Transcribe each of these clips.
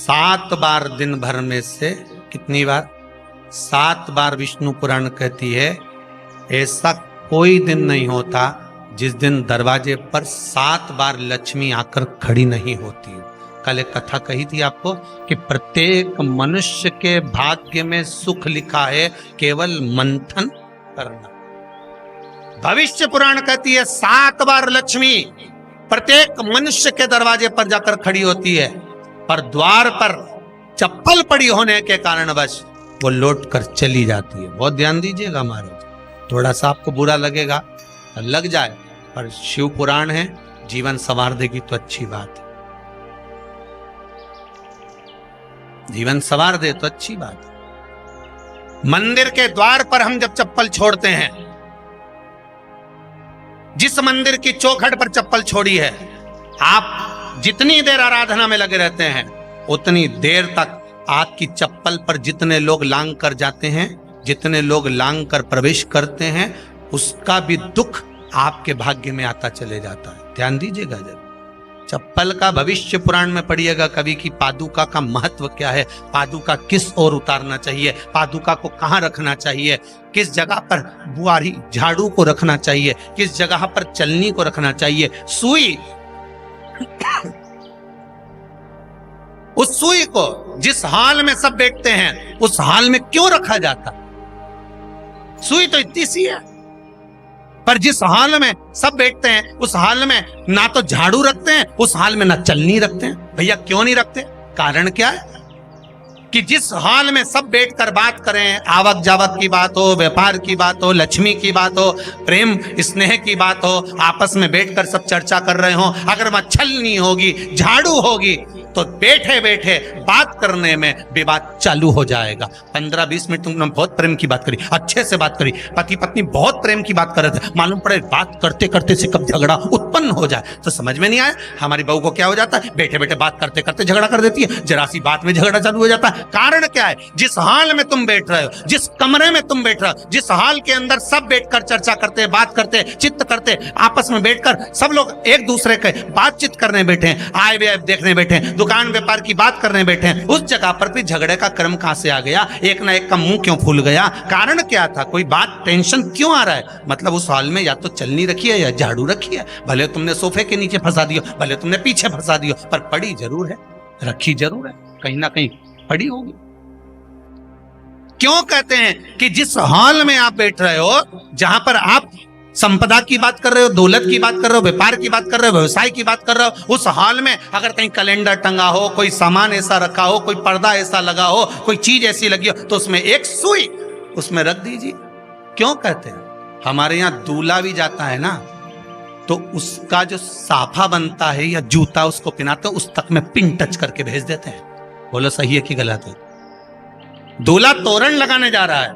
7 बार दिन भर में से, कितनी बार? 7 बार विष्णु पुराण कहती है ऐसा कोई दिन नहीं होता जिस दिन दरवाजे पर 7 बार लक्ष्मी आकर खड़ी नहीं होती। कल एक कथा कही थी आपको कि प्रत्येक मनुष्य के भाग्य में सुख लिखा है, केवल मंथन करना। भविष्य पुराण कहती है 7 बार लक्ष्मी प्रत्येक मनुष्य के दरवाजे पर जाकर खड़ी होती है, पर द्वार पर चप्पल पड़ी होने के कारणवश वो लौट कर चली जाती है। बहुत ध्यान दीजिएगा महाराज, थोड़ा सा आपको बुरा लगेगा, लग जाए, पर शिव पुराण है, जीवन संवार देगी तो अच्छी बात है, जीवन संवार दे तो अच्छी बात है। मंदिर के द्वार पर हम जब चप्पल छोड़ते हैं, जिस मंदिर की चौखट पर चप्पल छोड़ी है, आप जितनी देर आराधना में लगे रहते हैं उतनी देर तक आपकी चप्पल पर जितने लोग लांग कर जाते हैं, जितने लोग लांग कर प्रवेश करते हैं, उसका भी दुख आपके भाग्य में आता चले जाता है। ध्यान दीजिएगा जब चप्पल का भविष्य पुराण में पढ़िएगा कभी कि पादुका का महत्व क्या है, पादुका किस ओर उतारना चाहिए, पादुका को कहाँ रखना चाहिए, किस जगह पर बुआरी झाड़ू को रखना चाहिए, किस जगह पर चलनी को रखना चाहिए, सुई उस सुई को जिस हाल में सब बैठते हैं उस हाल में क्यों रखा जाता? सुई तो इतनी सी है, पर जिस हाल में सब बैठते हैं उस हाल में ना तो झाड़ू रखते हैं, उस हाल में ना चलनी रखते हैं। भैया क्यों नहीं रखते? कारण क्या है कि जिस हाल में सब बैठकर बात करें, आवक जावक की बात हो, व्यापार की बात हो, लक्ष्मी की बात हो, प्रेम स्नेह की बात हो, आपस में बैठकर सब चर्चा कर रहे हो, अगर वहां छलनी होगी, झाड़ू होगी तो बैठे बैठे बात करने में विवाद चालू हो जाएगा। 15-20 मिनट तुमने बहुत प्रेम की बात करी, अच्छे से बात करी, पति पत्नी बहुत प्रेम की बात कर रहे थे, मालूम पड़े बात करते करते से कब झगड़ा उत्पन्न हो जाए तो समझ में नहीं आया। हमारी बहू को क्या हो जाता है, बैठे बैठे बात करते करते झगड़ा कर देती है, जरा सी बात में झगड़ा चालू हो जाता है। कारण क्या है? जिस हाल में तुम बैठ रहे हो, जिस कमरे में तुम बैठ रहे हो, जिस हाल के अंदर सब बैठकर चर्चा करते, बात करते, चित्त करते, आपस में बैठकर सब लोग एक दूसरे के बातचीत करने बैठे हैं, आए व्यय देखने बैठे हैं, दुकान व्यापार की बात करने बैठे हैं, उस जगह पर भी झगड़े का क्रम कहां से आ गया? एक ना एक का मुंह क्यों फूल गया? कारण क्या था? कोई बात टेंशन क्यों आ रहा है? मतलब उस हाल में या तो चलनी रखी है या झाड़ू रखी है, भले तुमने सोफे के नीचे फंसा दियो, भले तुमने पीछे फंसा दियो, पर पड़ी जरूर है, रखी जरूर है, कहीं ना कहीं पड़ी होगी। क्यों कहते हैं कि जिस हाल में आप बैठ रहे हो, जहां पर आप संपदा की बात कर रहे हो, दौलत की बात कर रहे हो, व्यापार की बात कर रहे हो, व्यवसाय की बात कर रहे हो, उस हाल में अगर कहीं कैलेंडर टंगा हो, कोई सामान ऐसा रखा हो, कोई पर्दा ऐसा लगा हो, कोई चीज ऐसी लगी हो, तो उसमें एक सुई उसमें रख दीजिए। क्यों कहते हैं? हमारे यहाँ दूल्हा भी जाता है ना, तो उसका जो साफा बनता है या जूता उसको पहनाते हैं, उस तक में पिन टच करके भेज देते हैं। बोलो सही है कि गलत है? दूल्हा तोरण लगाने जा रहा है,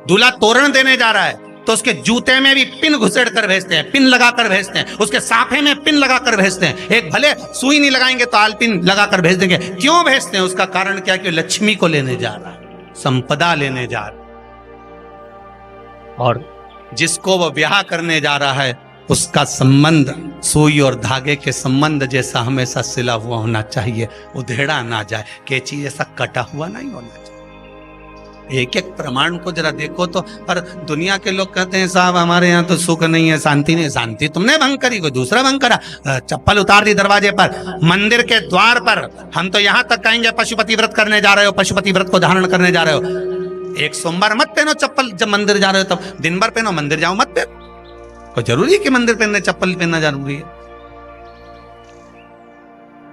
दूल्हा तोरण देने जा रहा है, तो उसके जूते में भी पिन घुसेड़ कर भेजते हैं, पिन लगा कर भेजते हैं, उसके साफे में पिन लगा कर भेजते हैं। एक भले सुई नहीं लगाएंगे तो आल पिन लगा कर भेज देंगे। क्यों भेजते हैं? उसका कारण क्या? कि लक्ष्मी को लेने जा रहा है, संपदा लेने जा रहा है, और जिसको वो ब्याह करने जा रहा है उसका संबंध सुई और धागे के संबंध जैसा हमेशा सिला हुआ होना चाहिए, उधेड़ा ना जाए, कैंची जैसा कटा हुआ नहीं होना चाहिए। एक एक प्रमाण को जरा देखो तो। पर दुनिया के लोग कहते हैं साहब हमारे यहाँ तो सुख नहीं है, शांति नहीं। शांति तुमने भंग करी, कोई दूसरा भंग करा। चप्पल उतार दी दरवाजे पर, मंदिर के द्वार पर। हम तो यहाँ तक कहेंगे पशुपति व्रत करने जा रहे हो, पशुपति व्रत को धारण करने जा रहे हो, एक सोमवार मत पहनो चप्पल। जब मंदिर जा रहे हो तब दिन भर पहनो, मंदिर जाओ मत पहनो। कोई जरूरी है कि मंदिर पहनने चप्पल पहनना जरूरी है?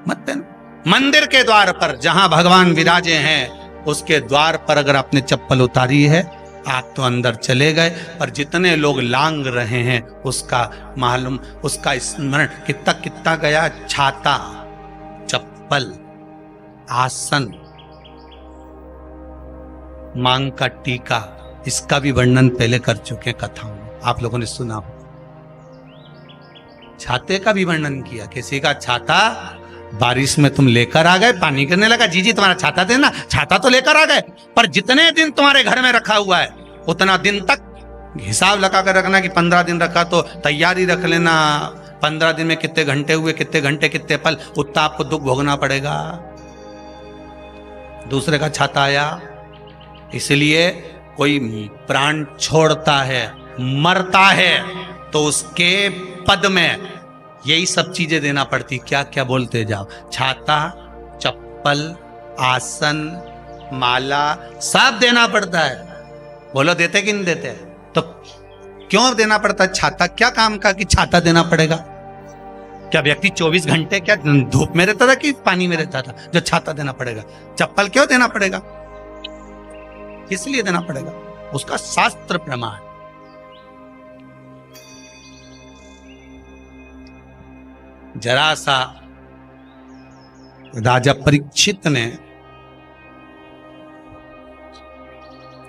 मत पहनो। मंदिर के द्वार पर जहां भगवान विराजे हैं उसके द्वार पर अगर आपने चप्पल उतारी है, आप तो अंदर चले गए, पर जितने लोग लांग रहे हैं उसका मालूम, उसका स्मरण कितना कितना गया। छाता, चप्पल, आसन, मांग का टीका, इसका भी वर्णन पहले कर चुके हैं कथाओं में, आप लोगों ने सुना हो। छाते का भी वर्णन किया। किसी का छाता बारिश में तुम लेकर आ गए, पानी गिरने लगा, जी तुम्हारा छाता देना, छाता तो लेकर आ गए, पर जितने दिन तुम्हारे घर में रखा हुआ है उतना दिन तक हिसाब लगा कर रखना कि 15 दिन रखा तो तैयारी रख लेना। 15 दिन में कितने घंटे हुए, कितने घंटे कितने पल, उतना आपको दुख भोगना पड़ेगा। दूसरे का छाता आया। इसलिए कोई प्राण छोड़ता है, मरता है, तो उसके पद में यही सब चीजें देना पड़ती। क्या क्या बोलते जाओ, छाता, चप्पल, आसन, माला, सब देना पड़ता है। बोलो देते कि नहीं देते? तो क्यों देना पड़ता है छाता? क्या काम का कि छाता देना पड़ेगा? क्या व्यक्ति 24 घंटे क्या धूप में रहता था कि पानी में रहता था जो छाता देना पड़ेगा? चप्पल क्यों देना पड़ेगा? इसलिए देना पड़ेगा, उसका शास्त्र प्रमाण। जरा सा राजा परीक्षित ने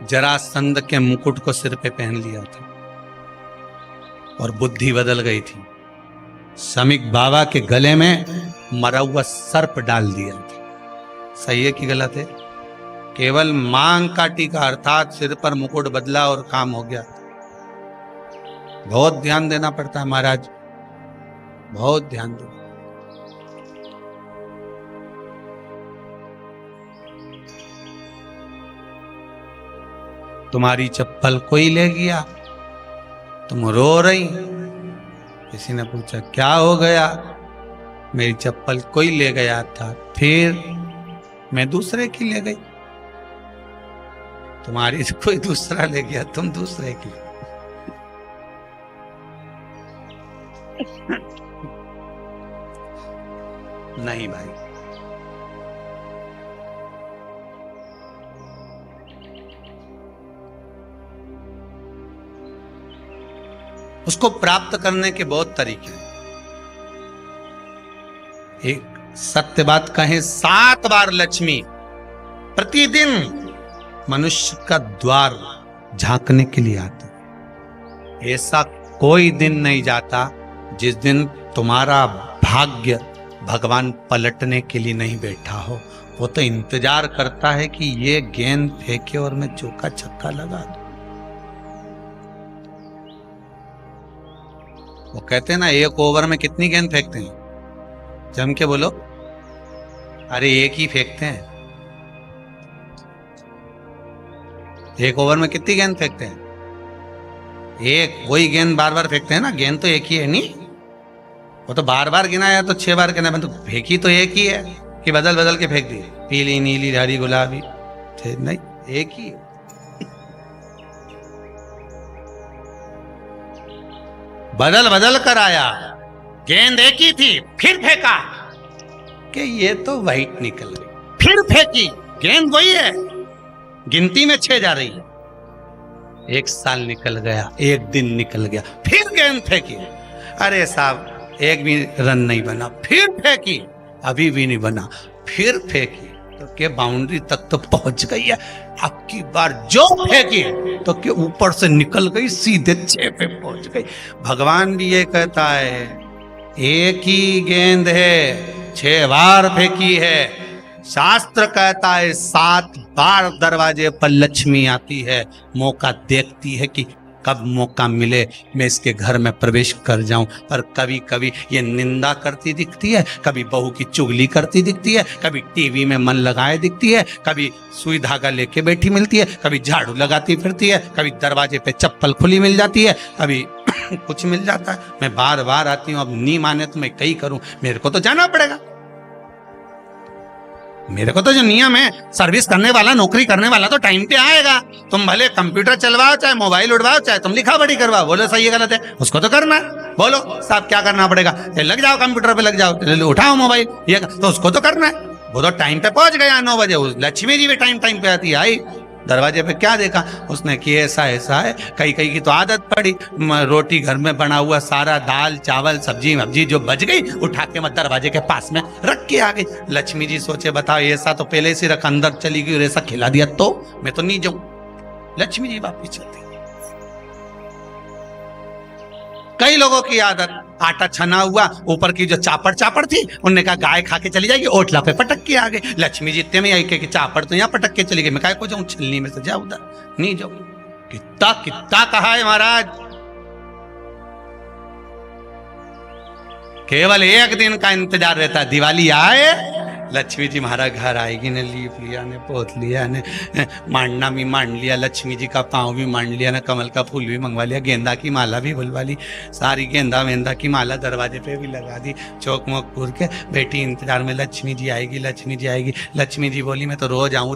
जरासंध के मुकुट को सिर पे पहन लिया था और बुद्धि बदल गई थी। समीक बाबा के गले में मरा हुआ सर्प डाल दिया था। सही है कि गलत है? केवल मांग काटी का अर्थात सिर पर मुकुट बदला और काम हो गया। बहुत ध्यान देना पड़ता है महाराज, बहुत ध्यान दो। तुम्हारी चप्पल कोई ले गया, तुम रो रही। किसी ने पूछा क्या हो गया? मेरी चप्पल कोई ले गया था, फिर मैं दूसरे की ले गई। तुम्हारी कोई दूसरा ले गया, तुम दूसरे की। नहीं भाई, उसको प्राप्त करने के बहुत तरीके हैं। एक सत्य बात कहें, 7 बार लक्ष्मी प्रतिदिन मनुष्य का द्वार झांकने के लिए आती है। ऐसा कोई दिन नहीं जाता जिस दिन तुम्हारा भाग्य भगवान पलटने के लिए नहीं बैठा हो। वो तो इंतजार करता है कि ये गेंद फेंके और मैं चौका छक्का लगा दूं। वो कहते हैं ना, एक ओवर में कितनी गेंद फेंकते हैं? जम के बोलो। अरे एक ही फेंकते हैं। एक ओवर में कितनी गेंद फेंकते हैं? एक। वही गेंद बार बार फेंकते हैं ना, गेंद तो एक ही है नहीं। वो तो बार बार गिनाया तो 6 बार गिना, तो फेंकी तो एक ही है कि बदल बदल के फेंक दी, पीली नीली हरी गुलाबी? नहीं, एक ही है। बदल बदल कर आया, गेंद एक ही थी, फिर फेंका कि ये तो वाइट निकल गई, फिर फेंकी, गेंद वही है, गिनती में 6 जा रही है। 1 साल निकल गया, 1 दिन निकल गया, फिर गेंद फेंकी। अरे साहब, एक भी रन नहीं बना, फिर फेंकी, अभी भी नहीं बना, फिर फेंकी तो के बाउंड्री तक तो पहुंच गई है। अब की बार जो फेंकी तो के ऊपर से निकल गई, सीधे 6 पे पहुंच गई। भगवान भी ये कहता है, एक ही गेंद है, 6 बार फेंकी है। शास्त्र कहता है 7 बार दरवाजे पर लक्ष्मी आती है, मौका देखती है कि कब मौका मिले मैं इसके घर में प्रवेश कर जाऊं। पर कभी कभी ये निंदा करती दिखती है, कभी बहू की चुगली करती दिखती है, कभी टीवी में मन लगाए दिखती है, कभी सुई धागा लेके बैठी मिलती है, कभी झाड़ू लगाती फिरती है, कभी दरवाजे पे चप्पल खुली मिल जाती है, कभी कुछ मिल जाता है। मैं बार बार आती हूँ, अब नहीं माने तो मैं कई करूं, मेरे को तो जाना पड़ेगा। मेरे को तो जो नियम है, सर्विस करने वाला, नौकरी करने वाला तो टाइम पे आएगा। तुम भले कंप्यूटर चलवाओ, चाहे मोबाइल उड़वाओ, चाहे तुम लिखा पढ़ी करवाओ, बोलो सही है गलत है, उसको तो करना है। बोलो साहब क्या करना पड़ेगा? लग जाओ कंप्यूटर पे, लग जाओ, उठाओ मोबाइल, ये तो उसको तो करना है। वो तो टाइम पे पहुंच गया 9 बजे। लक्ष्मी जी भी टाइम पे आती है। आई दरवाजे पे क्या देखा उसने कि ऐसा ऐसा है। कई कई की तो आदत पड़ी, रोटी घर में बना हुआ सारा दाल चावल सब्जी वब्जी जो बच गई, उठा के मैं दरवाजे के पास में रख के आ गई। लक्ष्मी जी सोचे बताओ, ऐसा तो पहले से रख, अंदर चली गई और ऐसा खिला दिया तो मैं तो नहीं जाऊं। लक्ष्मी जी वापिस चलती। कई लोगों की आदत, आटा छना हुआ, ऊपर की जो चापड़ थी, उनने कहा गाय खा के चली जाएगी, ओटला पे पटक के आ गए। लक्ष्मी जी इतने में आई कि चापड़ तो यहाँ पटक के चली गई, मैं काय को जाऊं, छिलनी में से जा उधर नहीं जाऊं। कितना कितना कहा है महाराज। केवल एक दिन का इंतजार रहता है, दिवाली आए लक्ष्मी जी हमारा घर आएगी ने, लीप लिया ने, पोत लिया ने, मांडना भी मांड लिया, लक्ष्मी जी का पाँव भी मांड लिया ना, कमल का फूल भी मंगवा लिया, गेंदा की माला भी बुलवा ली, सारी गेंदा वेंदा की माला दरवाजे पे भी लगा दी, चौक मोक पूर के बेटी इंतजार में, लक्ष्मी जी आएगी, लक्ष्मी जी आएगी। लक्ष्मी जी बोली मैं तो रोज आऊँ